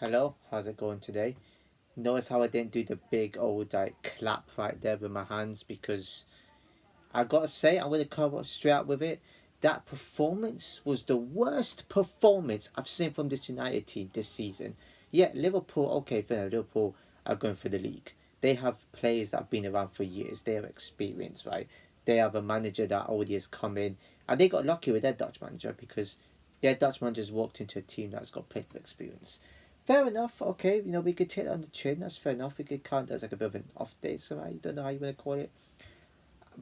Hello, how's it going today? Notice how I didn't do the big old clap right there with my hands because I gotta say I'm gonna come up straight out with it. That performance was the worst performance I've seen from this United team this season. Yeah, Liverpool, okay, fair. Liverpool are going for the league. They have players that have been around for years. They have experience, right? They have a manager that already has come in, and they got lucky with their Dutch manager because their Dutch manager's walked into a team that's got plenty of experience. Fair enough, okay, we could take it on the chin, that's fair enough. We could count it as like a bit of an off day, so I don't know how you want to call it.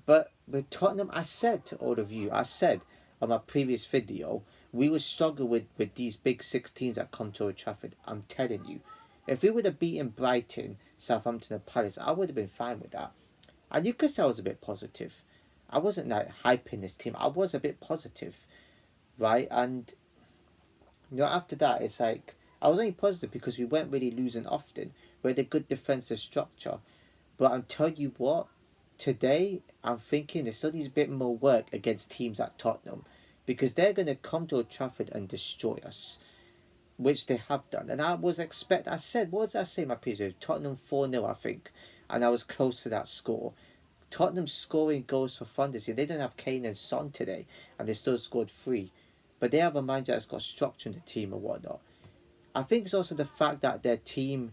But with Tottenham, I said to all of you, I said on my previous video, we would struggle with these big six teams that come to Old Trafford. I'm telling you. If we would have beaten Brighton, Southampton, and Palace, I would have been fine with that. And you could say I was a bit positive. I wasn't like hyping this team. I was a bit positive, right? And after that, it's like I was only positive because we weren't really losing often. We had a good defensive structure. But I'm telling you what, today I'm thinking there still needs a bit more work against teams like Tottenham because they're going to come to Old Trafford and destroy us, which they have done. And I said, what did I say in my previous? Tottenham 4-0, I think. And I was close to that score. Tottenham scoring goals for fun this year. They don't have Kane and Son today, and they still scored three. But they have a manager that's got structure in the team and whatnot. I think it's also the fact that their team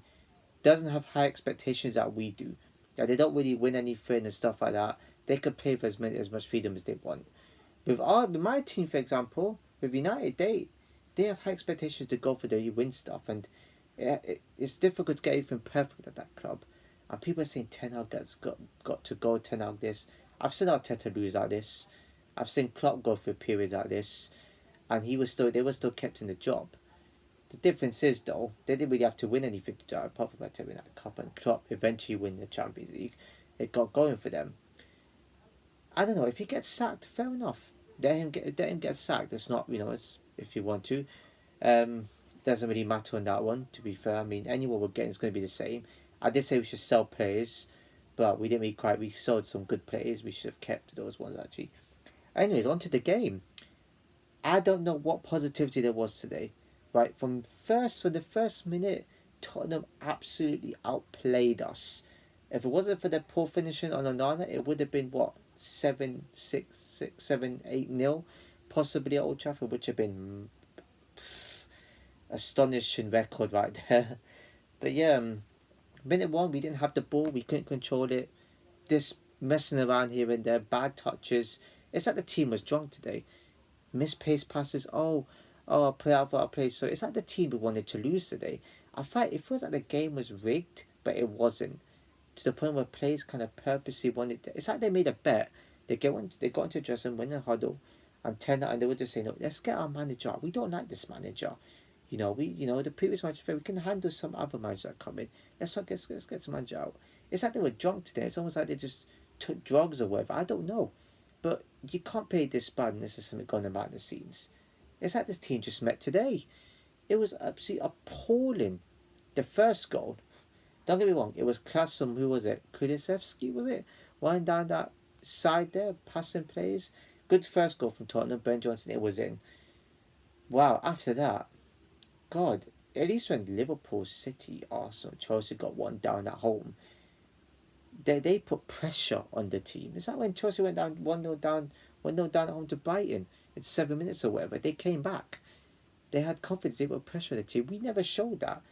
doesn't have high expectations that we do. Yeah, they don't really win anything and stuff like that. They could play for as much freedom as they want. With my team, for example, with United, they have high expectations to go for the win stuff, and it's difficult to get anything perfect at that club. And people are saying Ten Hag has got to go. Ten Hag this. I've seen Arteta lose like this. I've seen Klopp go through periods like this, and they were still kept in the job. The difference is, though, they didn't really have to win anything to do it, apart from like, win that cup, and Klopp eventually win the Champions League. It got going for them. I don't know, if he gets sacked, fair enough. Let him get sacked. It's not, it's if you want to. Doesn't really matter on that one, to be fair. I mean, anyone we're getting is going to be the same. I did say we should sell players, but we didn't really quite. We sold some good players. We should have kept those ones, actually. Anyways, on to the game. I don't know what positivity there was today. Right, from the first minute, Tottenham absolutely outplayed us. If it wasn't for the poor finishing on Onana, it would have been what 7-6, 7-8-0, possibly at Old Trafford, which have been astonishing record right there. But yeah, minute one we didn't have the ball, we couldn't control it. Just messing around here and there, bad touches. It's like the team was drunk today. Misplaced passes. Oh, play out for our play. So it's like the team we wanted to lose today. I find it feels like the game was rigged, but it wasn't. To the point where players kind of purposely wanted to, it's like they made a bet. They got into dressing room, win a huddle, and they were just saying, "No, let's get our manager out. We don't like this manager. The previous manager, we can handle some other managers that come in. Let's get some manager out." It's like they were drunk today. It's almost like they just took drugs or whatever. I don't know, but you can't play this bad unless there's something going on behind the scenes. It's like this team just met today. It was absolutely appalling. The first goal, don't get me wrong, it was class from, who was it? Kulisevsky, was it? Running down that side there, passing plays. Good first goal from Tottenham. Ben Johnson, it was in. Wow, after that, God, at least when Liverpool, City, Arsenal, Chelsea got one down at home, they put pressure on the team. Is that when Chelsea went down 1-0 down, 1-0 down at home to Brighton? In 7 minutes or whatever, they came back. They had confidence. They put pressure on the team. We never showed that.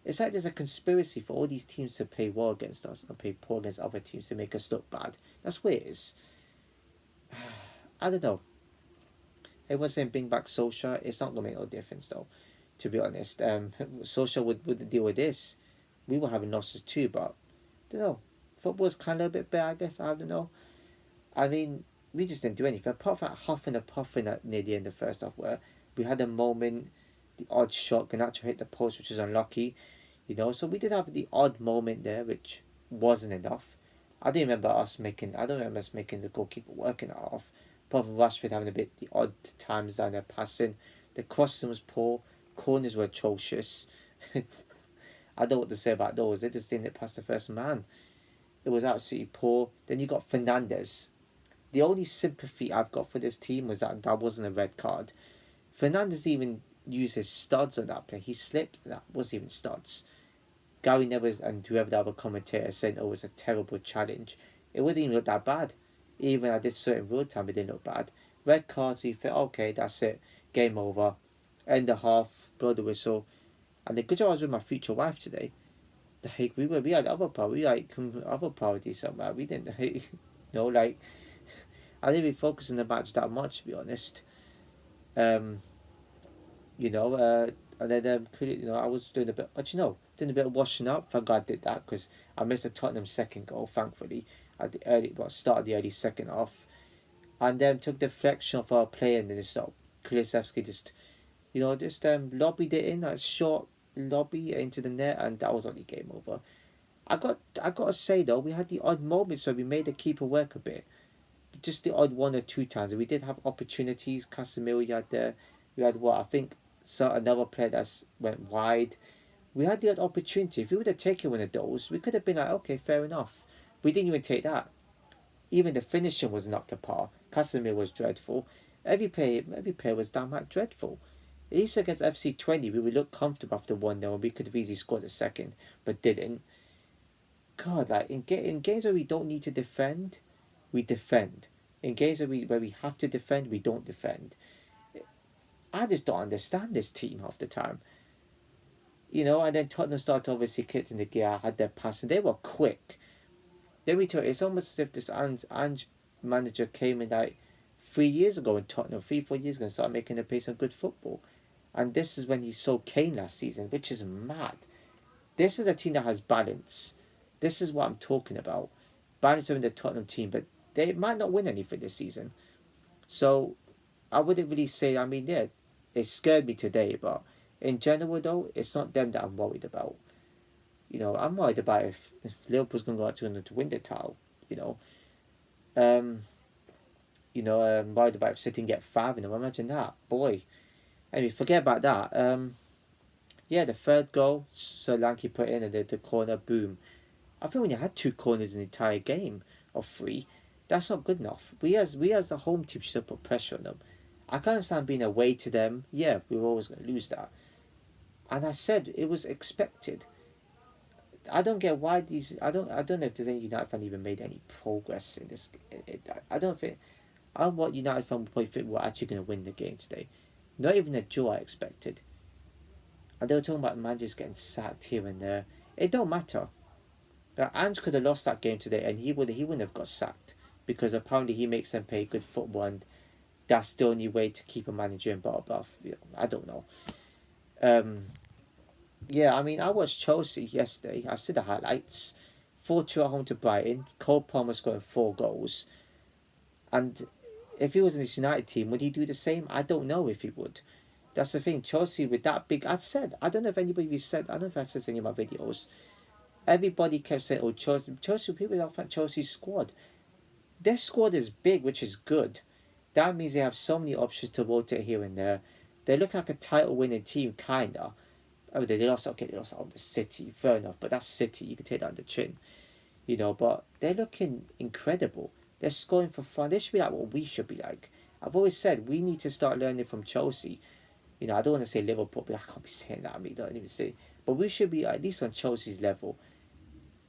It's like there's a conspiracy for all these teams to play well against us and play poor against other teams to make us look bad. That's what it is. I don't know. Everyone's saying bring back Solskjaer. It's not gonna make no difference though. To be honest, Solskjaer wouldn't deal with this. We were having losses too, but I don't know. Football's kind of a bit better, I guess. I don't know. I mean, we just didn't do anything apart from that huffing and puffing at near the end of the first half where we had a moment, the odd shot, Ganacho hit the post, which is unlucky, so we did have the odd moment there, which wasn't enough. I don't remember us making the goalkeeper working it off, apart from Rashford having a bit the odd times down there passing. The crossing was poor, corners were atrocious. I don't know what to say about those. They just didn't hit past the first man. It was absolutely poor. Then you got Fernandes. The only sympathy I've got for this team was that wasn't a red card. Fernandes even use his studs on that play. He slipped. That wasn't even studs. Gary Neville and whoever the other commentator said, "Oh, it was a terrible challenge." It wouldn't even look that bad. Even I did certain real time, it didn't look bad. Red cards, you think, okay, that's it, game over, end the half, blow the whistle. And the good job I was with my future wife today. Like we had other other priorities somewhere. We didn't like I didn't really focus on the match that much, to be honest. Um, you know, and then I was doing a bit, doing a bit of washing up. Thank God I did that because I missed a Tottenham second goal, thankfully, at the start of the early second half, and then took deflection of our player and then just Kulusevski just lobbied it in that short lobby into the net, and that was only game over. I got to say though, we had the odd moments where we made the keeper work a bit, just the odd one or two times. We did have opportunities. Casemiro, you had there. We had what I think another player that went wide. We had the odd opportunity. If we would have taken one of those, we could have been like, okay, fair enough. We didn't even take that. Even the finishing wasn't up to par. Casemiro was dreadful. Every player was downright dreadful. At least against FC20, we would look comfortable after 1-0 and we could have easily scored a second, but didn't. God, like in games where we don't need to defend, we defend. In games where we have to defend, we don't defend. I just don't understand this team half the time. And then Tottenham started obviously kicked in the gear, had their pass, and they were quick. Then it's almost as if this Ange manager came in like 3 years ago in Tottenham, 3-4 years ago, and started making a pace of good football. And this is when he sold Kane last season, which is mad. This is a team that has balance. This is what I'm talking about. Balance in the Tottenham team, but they might not win anything this season. So I wouldn't really say, they scared me today, but in general though, it's not them that I'm worried about. I'm worried about if Liverpool's going to go out to win the title. I'm worried about if City can get 5 in them. Imagine that, boy. Anyway, forget about that. The third goal, Solanke put in, and the corner, boom. I think when you had 2 corners in the entire game of 3, that's not good enough. We as the home team should put pressure on them. I can't understand being away to them. Yeah, we were always going to lose that. And I said it was expected. I don't get why these. I don't know if there's any United fan even made any progress in this. I don't think. I don't know what United fan would think we're actually going to win the game today. Not even a draw I expected. And they were talking about managers getting sacked here and there. It don't matter. Ange could have lost that game today, and he wouldn't have got sacked because apparently he makes them play good football, and that's the only way to keep a manager in bottom above. I don't know. I watched Chelsea yesterday. I see the highlights. 4-2 at home to Brighton. Cole Palmer scoring 4 goals. And if he was in this United team, would he do the same? I don't know if he would. That's the thing. Chelsea with that big... I don't know if anybody said... I don't know if I said any of my videos. Everybody kept saying, oh, Chelsea people don't think Chelsea's squad. Their squad is big, which is good. That means they have so many options to rotate here and there. They look like a title-winning team, kinda. They lost out to City, fair enough, but that's City, you can take that on the chin. But they're looking incredible. They're scoring for fun. They should be like what we should be like. I've always said we need to start learning from Chelsea. I don't want to say Liverpool, but I can't be saying that. Don't even say. But we should be at least on Chelsea's level.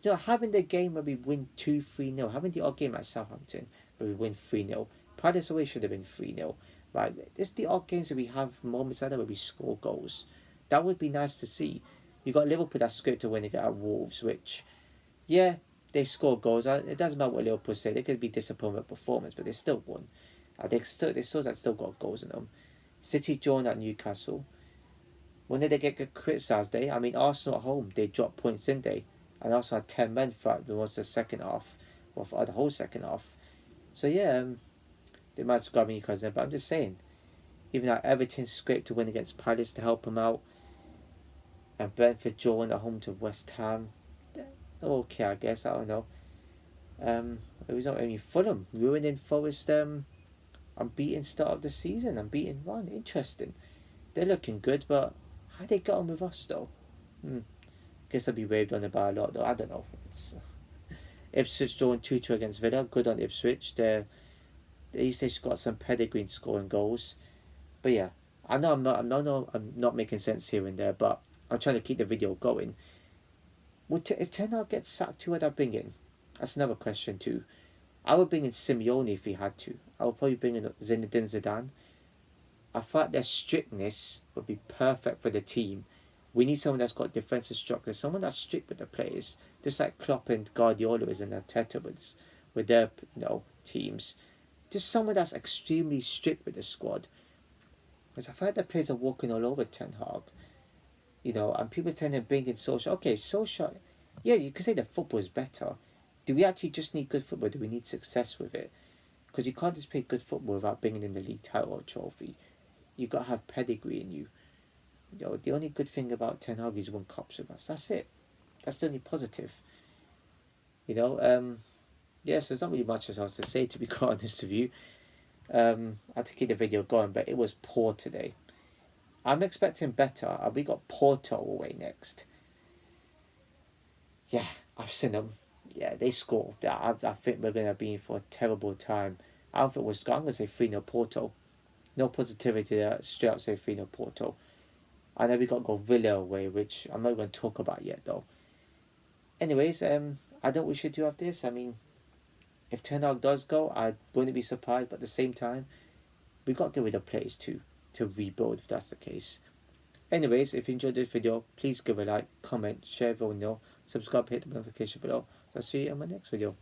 Having the game where we win 2-3-0, having the odd game at Southampton where we win 3-0. Palace away should have been 3-0. Right? It's the odd games where we have moments like that where we score goals. That would be nice to see. You got Liverpool that's scripted to win against Wolves, which, they score goals. It doesn't matter what Liverpool say. They could be disappointed with performance, but they still won. They still got goals in them. City joined at Newcastle. When did they get criticised? Arsenal at home, they dropped points, didn't they? And also had 10 men throughout the second half, or for the whole second half. So they might have got Newcastle, but I'm just saying, even like Everton scraped to win against Palace to help them out, and Brentford joined at home to West Ham. Okay, I guess, I don't know. It was not only Fulham ruining Forest unbeaten start of the season, unbeaten run. Interesting. They're looking good, but how they got on with us though? Guess they'll be waved on about a lot though. I don't know. Ipswich drawing 2-2 against Villa. Good on Ipswich. At least they've got some pedigree in scoring goals. But I know I'm not making sense here and there, but I'm trying to keep the video going. If Ten Hag gets sacked, who would I bring in? That's another question too. I would bring in Simeone if he had to. I would probably bring in Zinedine Zidane. I thought their strictness would be perfect for the team. We need someone that's got defensive structure, someone that's strict with the players, just like Klopp and Guardiola is and Arteta with their teams. Just someone that's extremely strict with the squad. Because I find the players are walking all over Ten Hag. And people tend to bring in Solskjaer. Okay, Solskjaer, yeah, you could say the football is better. Do we actually just need good football? Do we need success with it? Because you can't just play good football without bringing in the league title or trophy. You've got to have pedigree in you. The only good thing about Ten Hag is won cups with us. That's it. That's the only positive. Yeah, so there's not really much else to say, to be quite honest with you. I had to keep the video going, but it was poor today. I'm expecting better. We got Porto away next. Yeah, I've seen them. Yeah, they score. I think we're going to be in for a terrible time. I'm going to say 3-0 Porto. No positivity there. Straight up say 3-0 Porto. I know we got to go Villa away, which I'm not going to talk about yet, though. Anyways, I don't know what we should do after this. I mean, if Ten Hag does go, I wouldn't be surprised. But at the same time, we got to get rid of players too to rebuild if that's the case. Anyways, if you enjoyed this video, please give a like, comment, share, everyone know, subscribe, hit the notification below. So I'll see you in my next video.